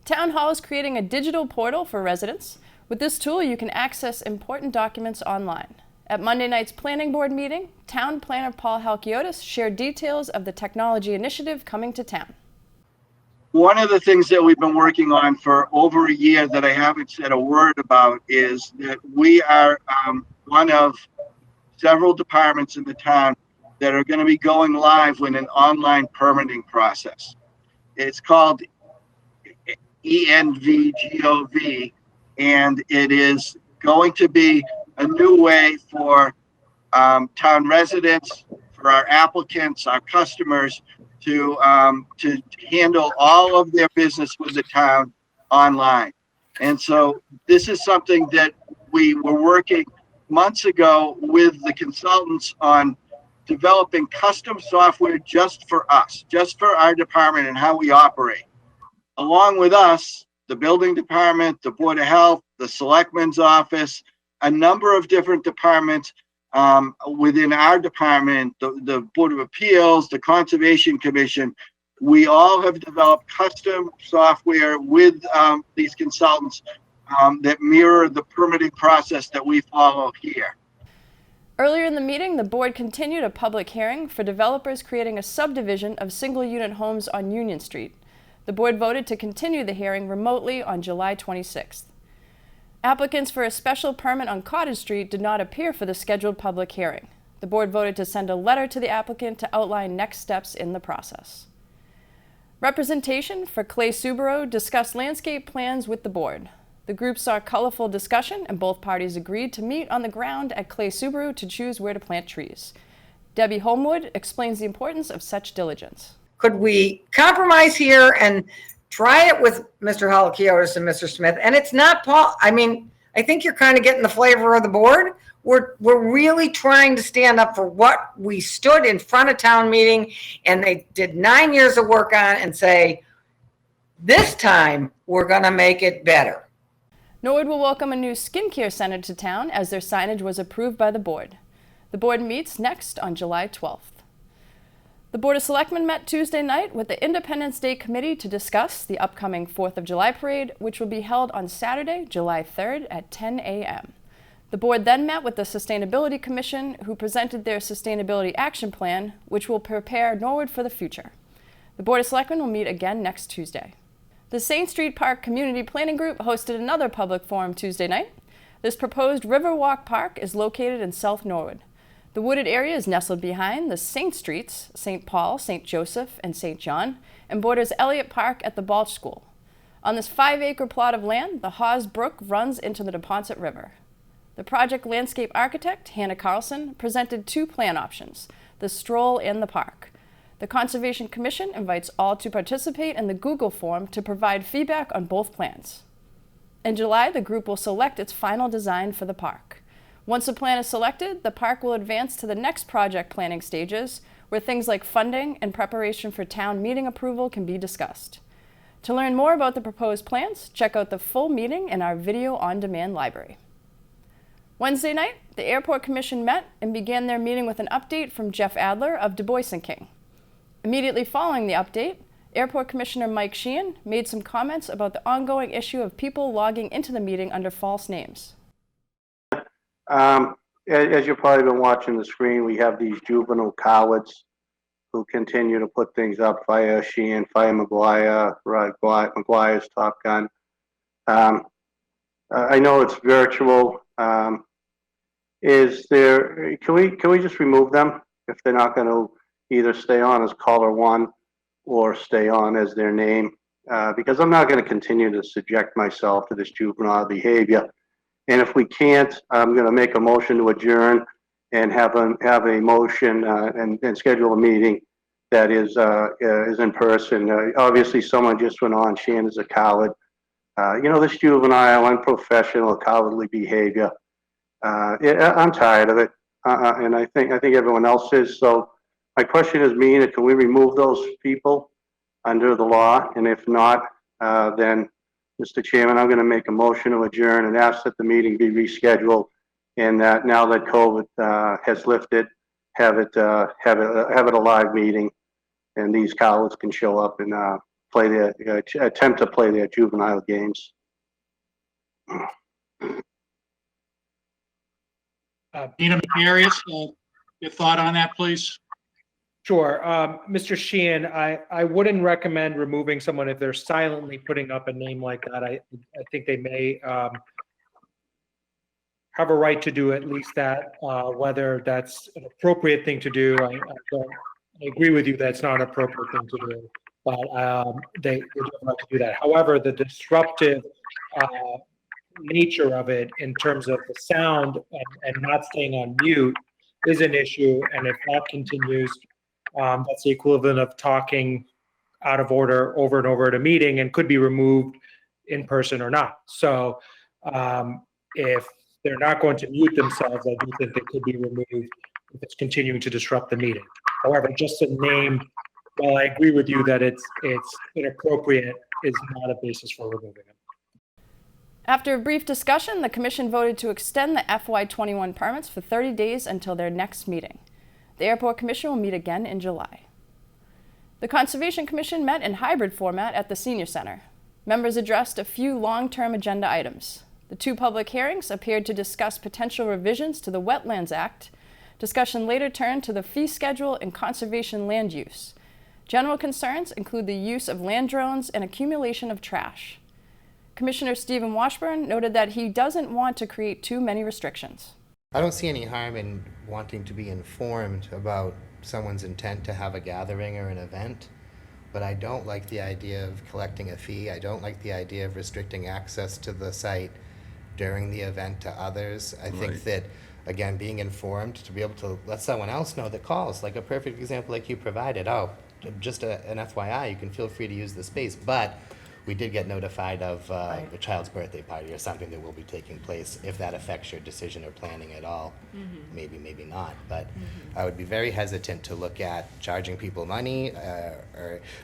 Town Hall is creating a digital portal for residents. With this tool, you can access important documents online. At Monday night's planning board meeting, Town Planner Paul Halkiotis shared details of the technology initiative coming to town. One of the things that we've been working on for over a year that I haven't said a word about is that we are one of several departments in the town that are going to be going live with an online permitting process. It's called ENVGOV, and it is going to be a new way for town residents, for our applicants, our customers to handle all of their business with the town online. And so this is something that we were working months ago with the consultants on developing custom software just for us, just for our department and how we operate. Along with us, the building department, the Board of Health, the Selectmen's office, a number of different departments within our department, the Board of Appeals, the Conservation Commission, we all have developed custom software with these consultants that mirror the permitting process that we follow here. Earlier in the meeting, the board continued a public hearing for developers creating a subdivision of single-unit homes on Union Street. The board voted to continue the hearing remotely on July 26th. Applicants for a special permit on Cottage Street did not appear for the scheduled public hearing. The board voted to send a letter to the applicant to outline next steps in the process. Representation for Clay Subaru discussed landscape plans with the board. The group saw colorful discussion and both parties agreed to meet on the ground at Clay Subaru to choose where to plant trees. Debbie Holmwood explains the importance of such diligence. Could we compromise here and try it with Mr. Halkiotis and Mr. Smith? And it's not Paul. I mean, I think you're kind of getting the flavor of the board. We're really trying to stand up for what we stood in front of town meeting and they did 9 years of work on and say, this time we're going to make it better. Norwood will welcome a new skincare center to town as their signage was approved by the board. The board meets next on July 12th. The Board of Selectmen met Tuesday night with the Independence Day Committee to discuss the upcoming 4th of July parade, which will be held on Saturday, July 3rd at 10 a.m. The board then met with the Sustainability Commission, who presented their Sustainability Action Plan, which will prepare Norwood for the future. The Board of Selectmen will meet again next Tuesday. The Saint Street Park Community Planning Group hosted another public forum Tuesday night. This proposed Riverwalk Park is located in South Norwood. The wooded area is nestled behind the Saint Streets, St. Paul, St. Joseph, and St. John, and borders Elliott Park at the Balch School. On this 5-acre plot of land, the Hawes Brook runs into the Neponset River. The project landscape architect, Hannah Carlson, presented 2 plan options, the stroll and the park. The Conservation Commission invites all to participate in the Google form to provide feedback on both plans. In July, the group will select its final design for the park. Once a plan is selected, the park will advance to the next project planning stages, where things like funding and preparation for town meeting approval can be discussed. To learn more about the proposed plans, check out the full meeting in our video on-demand library. Wednesday night, the Airport Commission met and began their meeting with an update from Jeff Adler of Du Bois & King. Immediately following the update, Airport Commissioner Mike Sheehan made some comments about the ongoing issue of people logging into the meeting under false names. As you've probably been watching the screen, we have these juvenile cowards who continue to put things up. Fire Sheehan, Fire McGuire's Top Gun. I know it's virtual. Can we just remove them if they're not going to either stay on as caller 1 or stay on as their name? Because I'm not going to continue to subject myself to this juvenile behavior. And if we can't, I'm going to make a motion to adjourn and have a motion and schedule a meeting that is in person. Obviously, someone just went on. Shan is a coward. This juvenile, unprofessional, cowardly behavior. I'm tired of it, and I think everyone else is. So my question is, Mina, can we remove those people under the law? And if not, then, Mr. Chairman, I'm going to make a motion to adjourn and ask that the meeting be rescheduled, and that now that COVID has lifted, have it a live meeting, and these cowards can show up and attempt to play their juvenile games. Dina McArius, your thought on that, please? Sure. Mr. Sheehan, I wouldn't recommend removing someone if they're silently putting up a name like that. I think they may have a right to do at least that. Whether that's an appropriate thing to do, I agree with you that it's not an appropriate thing to do, but they do have a right to do that. However, the disruptive nature of it in terms of the sound and not staying on mute is an issue. And if that continues, that's the equivalent of talking out of order over and over at a meeting and could be removed in person or not. So if they're not going to mute themselves, I do think they could be removed if it's continuing to disrupt the meeting. However, just a name, while I agree with you that it's inappropriate, is not a basis for removing it. After a brief discussion, the Commission voted to extend the FY21 permits for 30 days until their next meeting. The Airport Commission will meet again in July. The Conservation Commission met in hybrid format at the Senior Center. Members addressed a few long-term agenda items. The 2 public hearings appeared to discuss potential revisions to the Wetlands Act. Discussion later turned to the fee schedule and conservation land use. General concerns include the use of land drones and accumulation of trash. Commissioner Stephen Washburn noted that he doesn't want to create too many restrictions. I don't see any harm in wanting to be informed about someone's intent to have a gathering or an event, but I don't like the idea of collecting a fee. I don't like the idea of restricting access to the site during the event to others. I think that, again, being informed to be able to let someone else know that calls, like a perfect example like you provided, oh, just an FYI, you can feel free to use the space, but we did get notified of a child's birthday party or something that will be taking place. If that affects your decision or planning at all, maybe, maybe not. But I would be very hesitant to look at charging people money,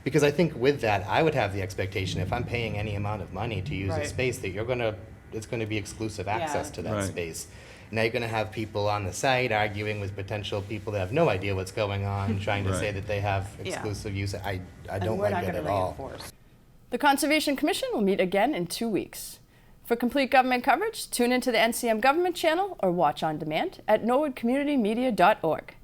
because I think with that, I would have the expectation if I'm paying any amount of money to use a space that it's going to be exclusive access to that space. Now you're going to have people on the site arguing with potential people that have no idea what's going on, trying to say that they have exclusive use. I don't like it at all. The Conservation Commission will meet again in 2 weeks. For complete government coverage, tune into the NCM Government channel or watch on demand at norwoodcommunitymedia.org.